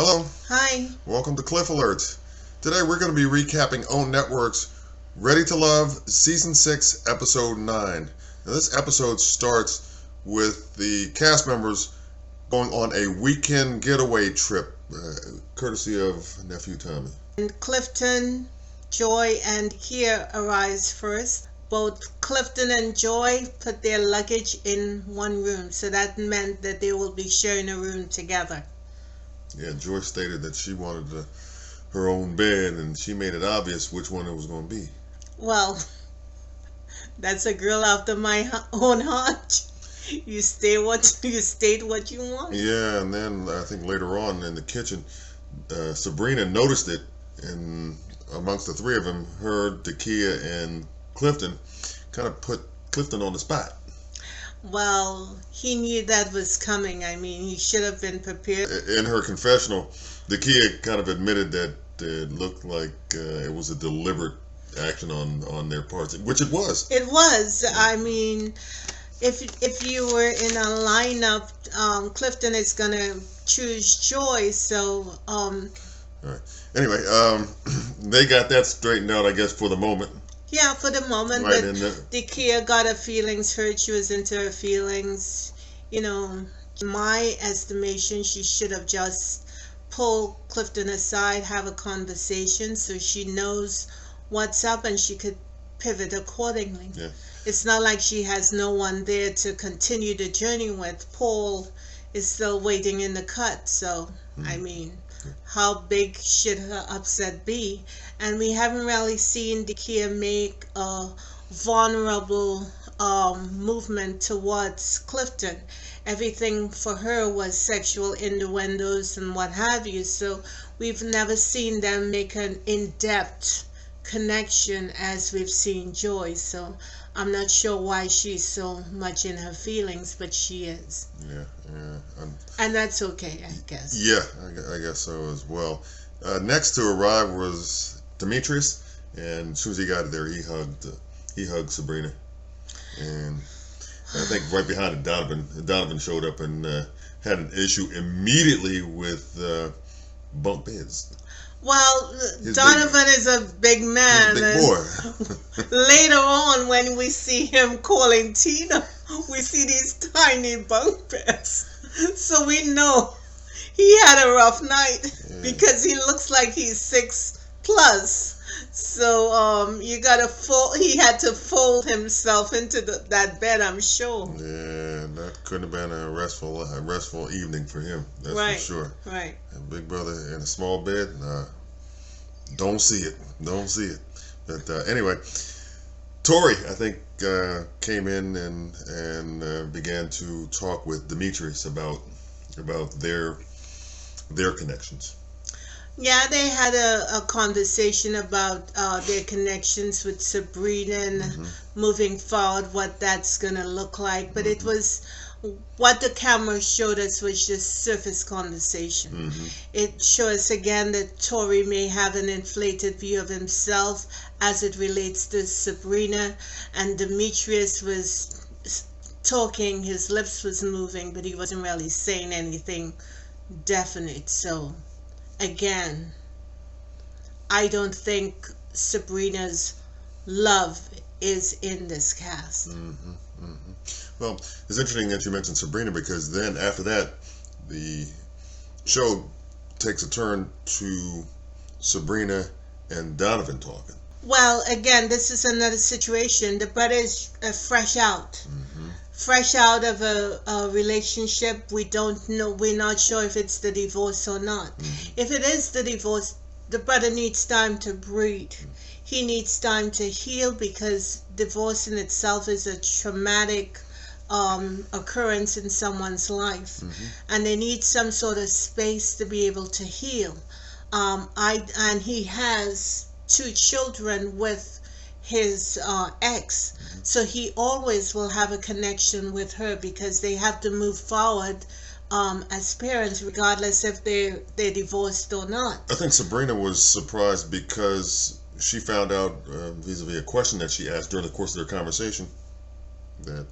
Hello, Hi. welcome to Cliff Alerts. Today we're going to be recapping OWN Network's Ready to Love Season 6, Episode 9. Now this episode starts with the cast members going on a weekend getaway trip, courtesy of Nephew Tommy. And Clifton, Joy, and Kia arrives first. Both Clifton and Joy put their luggage in one room, so that meant that they will be sharing a room together. Yeah, Joy stated that she wanted her own bed, and she made it obvious which one it was going to be. Well, that's a girl after my own heart. You state what you want. Yeah, and then I think later on in the kitchen, Sabrina noticed it, and amongst the three of them, her, Dakia, and Clifton kind of put Clifton on the spot. Well, he knew that was coming. I mean, he should have been prepared. In her confessional, Dakia kind of admitted that it looked like it was a deliberate action on their parts, which it was. It was. I mean, if you were in a lineup, Clifton is gonna choose Joy. So. All right. Anyway, they got that straightened out, I guess, for the moment. Yeah, for the moment, right, but Dakia got her feelings hurt. She was into her feelings. You know, in my estimation, she should have just pulled Clifton aside, have a conversation so she knows what's up and she could pivot accordingly. Yeah. It's not like she has no one there to continue the journey with. Paul is still waiting in the cut, so, I mean, how big should her upset be? And we haven't really seen Dakia make a vulnerable movement towards Clifton. Everything for her was sexual innuendos and what have you, so we've never seen them make an in-depth connection as we've seen Joy. So I'm not sure why she's so much in her feelings, but she is. Yeah. And that's okay, I guess. Yeah, I guess so as well. Next to arrive was Demetrius, and as soon as he got there, he hugged Sabrina, and I think right behind it, Donovan showed up and had an issue immediately with bunk beds. Well, Donovan is a big man. He's a big boy. Later on, when we see him calling Tina, we see these tiny bunk beds. So we know he had a rough night because he looks like he's 6+. So he had to fold himself into that bed, I'm sure. Yeah, that couldn't have been a restful evening for him. That's right, for sure. Right. A big brother in a small bed, don't see it. But anyway, Tori, I think, came in and began to talk with Demetrius about their connections. Yeah, they had a conversation about their connections with Sabrina and moving forward, what that's going to look like. But it was, what the camera showed us was just surface conversation. It shows again that Tori may have an inflated view of himself as it relates to Sabrina, and Demetrius was talking, his lips was moving, but he wasn't really saying anything definite. So again, I don't think Sabrina's love is in this cast. Well, it's interesting that you mentioned Sabrina, because then after that, the show takes a turn to Sabrina and Donovan talking. Well, again, this is another situation. The brother is fresh out. Fresh out of a relationship. We don't know, we're not sure if it's the divorce or not. If it is the divorce, the brother needs time to breathe. He needs time to heal, because divorce in itself is a traumatic occurrence in someone's life, and they need some sort of space to be able to heal. And he has 2 children with his ex, so he always will have a connection with her, because they have to move forward as parents, regardless if they're divorced or not. I think Sabrina was surprised because she found out, vis-a-vis a question that she asked during the course of their conversation, that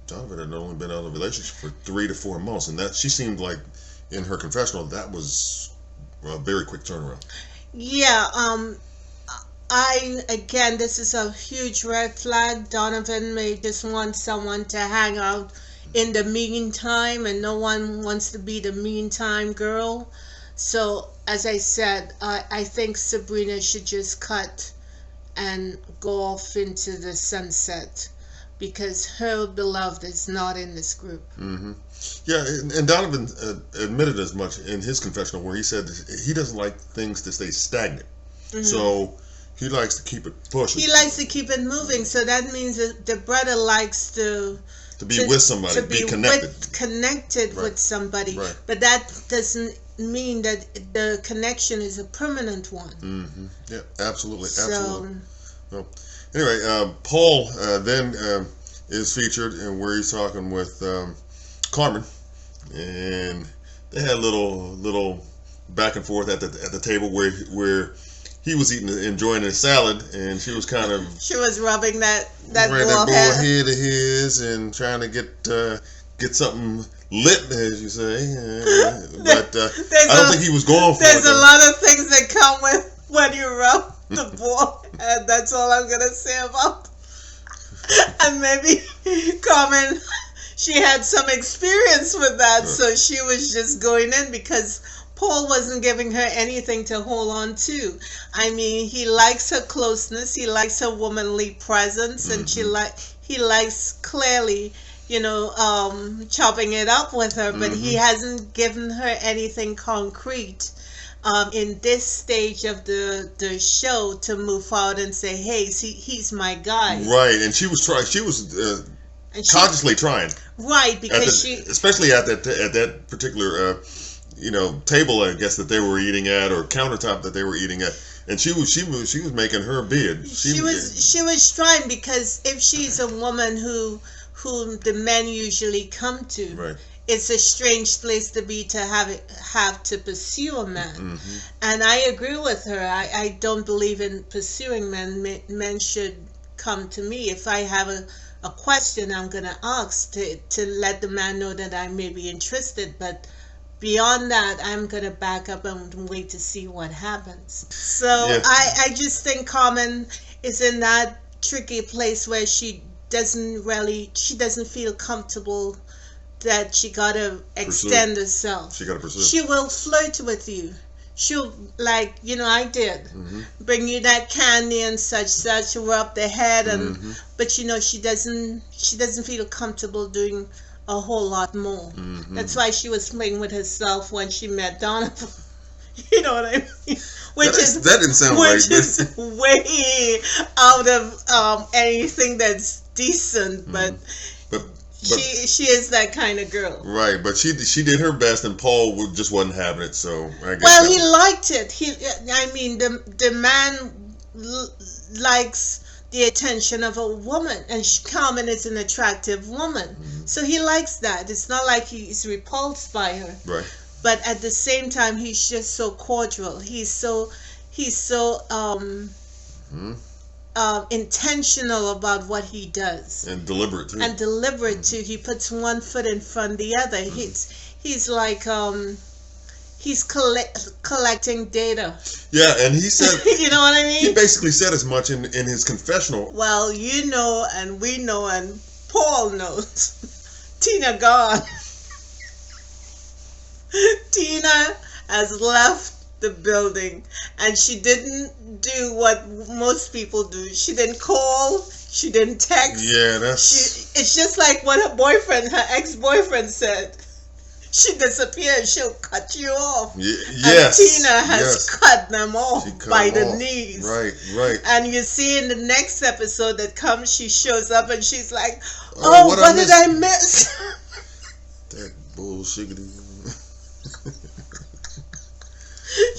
Donovan had only been out of a relationship for 3 to 4 months, and that she seemed like in her confessional, that was a very quick turnaround. Yeah, again, this is a huge red flag. Donovan may just want someone to hang out in the meantime, and no one wants to be the meantime girl. So, as I said, I think Sabrina should just cut and go off into the sunset, because her beloved is not in this group. Mm-hmm. Yeah, and Donovan admitted as much in his confessional, where he said he doesn't like things to stay stagnant. Mm-hmm. So he likes to keep it pushing. He likes to keep it moving. So that means that the brother likes to be with somebody, to be connected. Connected right. with somebody. Right. But that doesn't mean that the connection is a permanent one. Mm-hmm. Yeah, absolutely. Absolutely. Well, anyway, Paul then is featured, and where he's talking with Carmen, and they had a little back and forth at the table where he was enjoying his salad, and she was kind of she was rubbing that bald head of his and trying to get something lit, as you say. But I don't think he was going for it. There's a lot of things that come with when you rub the bald head. That's all I'm gonna say about. And maybe Carmen, she had some experience with that, so she was just going in because Paul wasn't giving her anything to hold on to. I mean, he likes her closeness, he likes her womanly presence, and he likes clearly, chopping it up with her, but he hasn't given her anything concrete in this stage of the show to move forward and say, hey, he's my guy. Right, and she was trying. She was consciously trying. Right, because especially at that particular table, I guess, that they were eating at, or countertop that they were eating at, and she was making her bid. She was trying, because if she's a woman whom the men usually come to, right, it's a strange place to be to have to pursue a man. Mm-hmm. And I agree with her. I don't believe in pursuing men. Men should come to me. If I have a question, I'm going to ask to let the man know that I may be interested. But beyond that, I'm going to back up and wait to see what happens. So yeah. I just think Carmen is in that tricky place where she doesn't feel comfortable that she gotta extend herself. She gotta pursue. She will flirt with you. She'll, like, I did. Mm-hmm. Bring you that candy and such, rub the head, and but she doesn't feel comfortable doing a whole lot more. Mm-hmm. That's why she was playing with herself when she met Donovan. You know what I mean? That didn't sound right. Which is way out of anything that's decent, but she is that kind of girl. Right, but she did her best, and Paul just wasn't having it. So I guess. Well, he liked it. The man likes the attention of a woman, and Carmen is an attractive woman, so he likes that. It's not like he's repulsed by her. Right. But at the same time, he's just so cordial. He's so intentional about what he does, and deliberate too. And deliberate too. He puts one foot in front of the other. He's like he's collecting data. Yeah, and he said, you know what I mean? He basically said as much in his confessional. Well, and we know, and Paul knows. Tina gone. Tina has left the building, and she didn't do what most people do. She didn't call, she didn't text. Yeah, it's just like what her ex-boyfriend said. She disappeared, she'll cut you off. Yes. And Tina has cut them off by the knees. Right. And you see in the next episode that comes, she shows up and she's like, oh, what did I miss? That bullshit.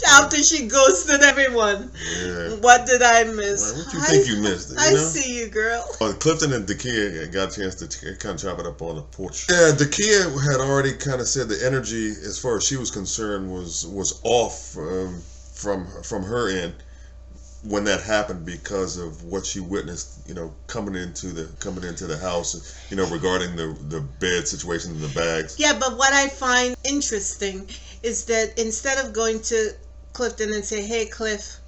After she ghosted everyone. Yeah. What did I miss? What you think you missed? I see you, girl. Clifton and Dakia got a chance to kind of chop it up on the porch. Yeah, Dakia had already kind of said the energy, as far as she was concerned, was off from her end. when that happened because of what she witnessed, coming into the house, regarding the bed situation and the bags. Yeah, but what I find interesting is that instead of going to Clifton and say, "Hey, Cliff,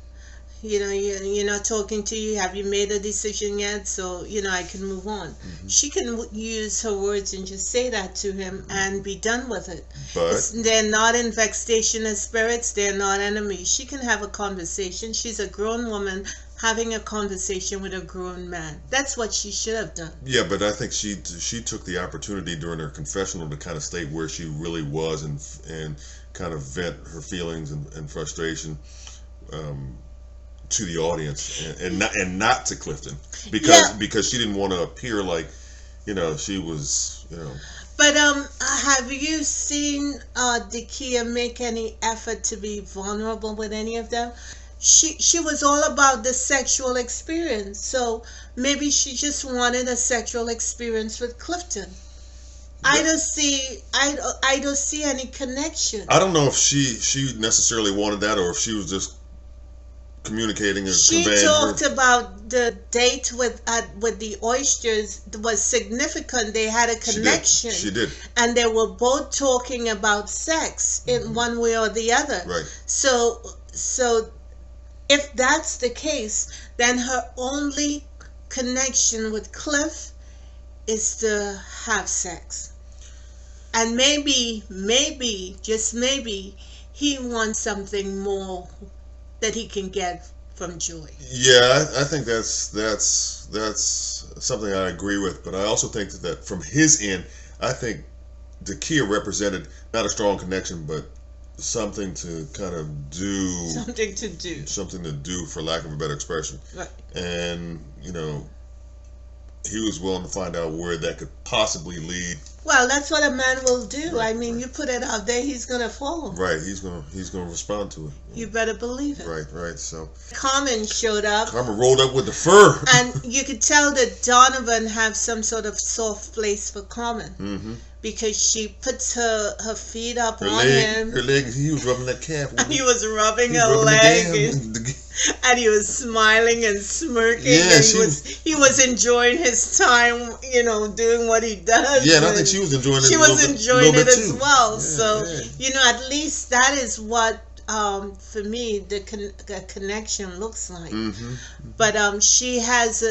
you're not talking to you. Have you made a decision yet? So, I can move on." Mm-hmm. She can use her words and just say that to him and be done with it. But They're not in vexation of spirits. They're not enemies. She can have a conversation. She's a grown woman having a conversation with a grown man. That's what she should have done. yeah, but I think she took the opportunity during her confessional to kind of state where she really was and kind of vent her feelings and frustration. To the audience and not to Clifton because she didn't want to appear like she was But have you seen Dakia make any effort to be vulnerable with any of them? She was all about the sexual experience, so maybe she just wanted a sexual experience with Clifton. I don't see any connection. I don't know if she necessarily wanted that or if she was just communicating or She conveying talked her. about the date with the oysters was significant. They had a connection. She did. And they were both talking about sex in one way or the other. Right. So if that's the case, then her only connection with Cliff is to have sex. And maybe, just maybe, he wants something more that he can get from Joy. Yeah, I think that's something I agree with, but I also think that from his end, I think Dakia represented not a strong connection, but something to kind of do. Something to do. Something to do, for lack of a better expression. Right. And, he was willing to find out where that could possibly lead. Well, that's what a man will do. Right, I mean, you put it out there, he's gonna follow. Right, he's gonna respond to it. You better believe it. Right. So Carmen showed up. Carmen rolled up with the fur. And you could tell that Donovan have some sort of soft place for Carmen. Mm-hmm. Because she puts her feet up Her on him. Her leg, he was rubbing that calf. And he was rubbing He her rubbing leg. And he was smiling and smirking. Yeah, and he was enjoying his time, doing what he does. Yeah, and I think she was enjoying it. She was enjoying it as well. Yeah, So, yeah. at least that is what, for me, the connection looks like. Mm-hmm. But she has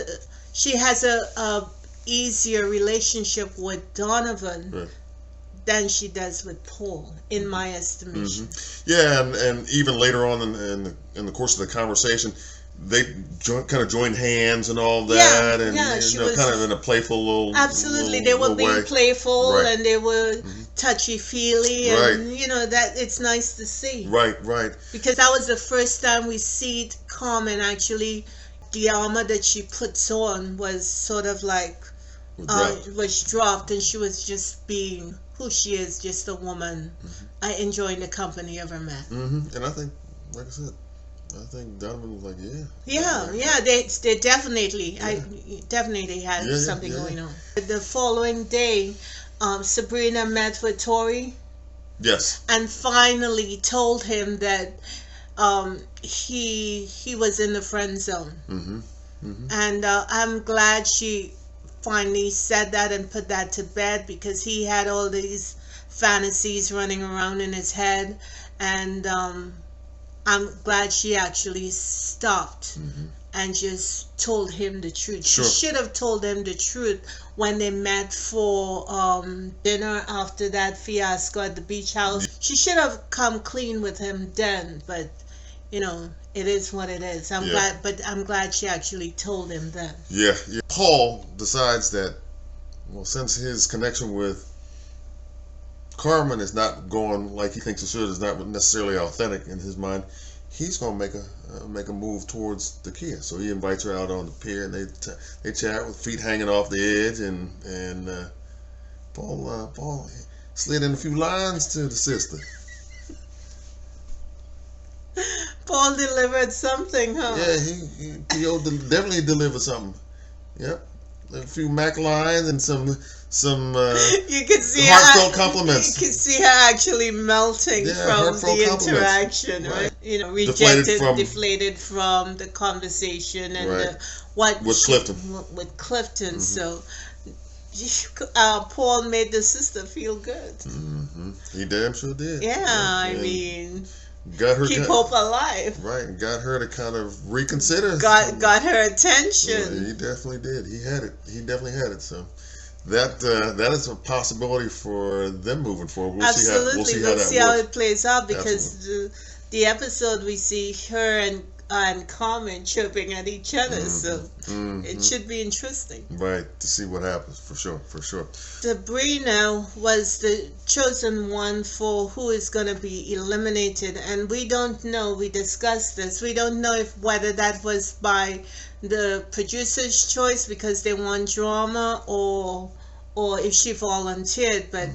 a easier relationship with Donovan. Right. Than she does with Paul, in my estimation. Mm-hmm. Yeah, and even later on in the course of the conversation, they kind of joined hands and all that, and kind of in a playful little. Absolutely, little, they were little being way. playful, Right. and they were Mm-hmm. touchy feely, and that it's nice to see. Right. Because that was the first time we see Carmen actually. The armor that she puts on was sort of like was dropped, and she was just being who she is, just a woman, enjoying the company of her man. Mm-hmm. And I think, like I said, Donovan was like, Yeah, they definitely, definitely had something going on. The following day, Sabrina met with Tori. Yes. And finally told him that he was in the friend zone. Mm-hmm. Mm-hmm. And I'm glad she finally said that and put that to bed, because he had all these fantasies running around in his head, and I'm glad she actually stopped and just told him the truth. Sure. She should have told him the truth when they met for dinner after that fiasco at the beach house. She should have come clean with him then, but it is what it is. I'm glad she actually told him that. Yeah. Paul decides that, since his connection with Carmen is not going like he thinks it should, is not necessarily authentic in his mind, he's gonna make a move towards Dakia. So he invites her out on the pier, and they chat with feet hanging off the edge, and Paul slid in a few lines to the sister. Paul delivered something, huh? Yeah, he definitely delivered something. Yep, a few Mac lines and some you can see heartfelt compliments. You can see her actually melting from the interaction, right? You know, deflated from the conversation and with Clifton. So Paul made the sister feel good. He damn sure did. Yeah, I mean, got her keep hope alive. Right, and got her to kind of reconsider. Got her attention. Yeah, he definitely did. He had it. He definitely had it. So that is a possibility for them moving forward. Absolutely, we'll see how it plays out, because the episode we see her and Carmen chirping at each other, so it should be interesting. Right, to see what happens, for sure. Sabrina was the chosen one for who is going to be eliminated, and we don't know, we discussed this, we don't know whether that was by the producer's choice because they want drama, or if she volunteered, but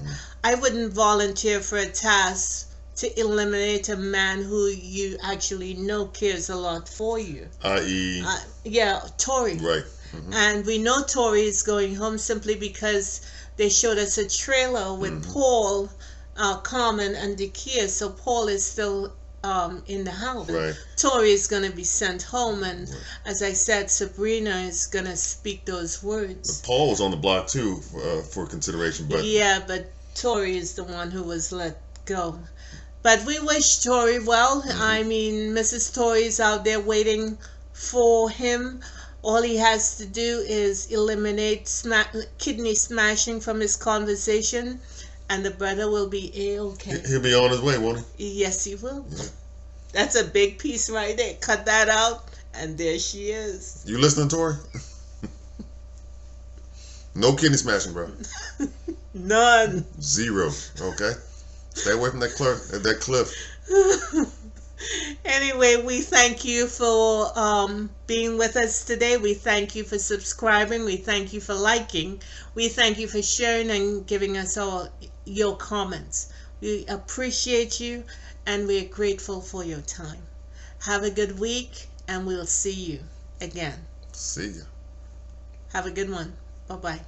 I wouldn't volunteer for a task to eliminate a man who you actually know cares a lot for you. I.e. Tori. Right. And we know Tori is going home simply because they showed us a trailer with Paul, Carmen, and Dakia. So Paul is still in the house. Right. Tori is going to be sent home, and as I said, Sabrina is going to speak those words. But Paul was on the block too for consideration. But Tori is the one who was let go. But we wish Tori well. I mean, Mrs. Tori is out there waiting for him. All he has to do is eliminate kidney smashing from his conversation, and the brother will be A-okay. He'll be on his way, won't he? Yes, he will. Yeah. That's a big piece right there. Cut that out, and there she is. You listening, Tori? No kidney smashing, bro. None. 0. Okay. Stay away from that cliff. Anyway, we thank you for being with us today. We thank you for subscribing. We thank you for liking. We thank you for sharing and giving us all your comments. We appreciate you, and we're grateful for your time. Have a good week, and we'll see you again. See ya. Have a good one. Bye-bye.